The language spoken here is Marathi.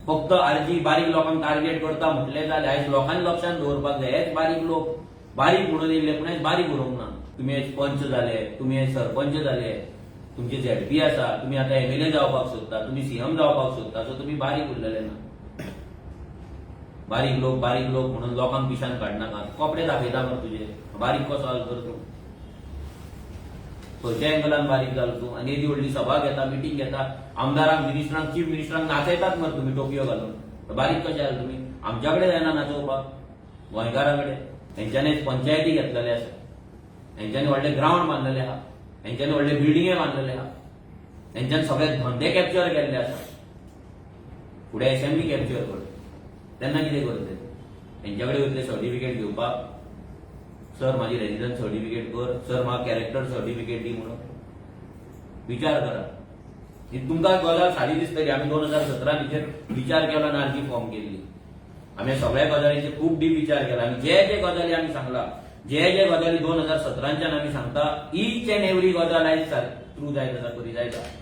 फक्त आरजी बारीक लोकांक टार्गेट करता म्हटले जाल्यार आयज लोकांनी लक्षात दवरपाक जाय हेच बारीक लोक बारीक म्हणून येयले पूण हेच बारीक उरोंक ना. तुम्ही हेच पंच जाले, तुम्ही हेच सरपंच जाले, तुमचे झेडपी आसा, तुम्ही आता एमएलए जावपाक सोदता, तुम्ही सीएम जावपाक सोदता, सो तुम्ही बारीक उरलेले ना. बारीक लोक म्हणून लोकांक पिशान काडनाका. कपडे दाखयता मरे तुझे बारीक कसो जालो तर तूं खंयच्या एंगलान बारीक जालो तूं. आनी येदी व्हडली सभा घेता, मिटींग घेता, आमदारांक मिनिस्टरांक चीफ मिनिस्टरांक नाचयतात मरे तुम्ही टोपयो घालून. बारीक कशे जाले तुमी. आमच्या कडेन जायना नाचोवपाक, गोंयकारा कडेन. हेंच्यांनी पंचायती घेतलेले आसा, हेंच्यांनी व्हडले ग्राउंड बांदलेले आहा, हेंच्यांनी व्हडले बिल्डिंगे बांदलेले आहा, हेंच्यांनी सगळे धंदे कॅप्चर केल्ले आसा. फुडें एसेंब्ली कॅप्चर करता तेन्ना कितें करतले. हेंच्या कडेन वयतले सर्टिफिकेट घेवपाक, सर म्हाजी रेजिडन्स सर्टिफिकेट कर, सर म्हाका कॅरेक्टर सर्टिफिकेट दी म्हणून. विचार करा. तुमकां गजाल सादी दिसतली. आमी 2017 हेचेर विचार केलो आनी आर्जी फॉर्म केल्ली. आमी सगळ्या गजालींचेर खूब डीप विचार केला. आमी जे जे गजाली आमी सांगला, जे जे गजाली 2017च्यान आमी सांगता, ईच अँड एवरी गजाल आयज ट्रू जायत आसा, खरी जायत आसा.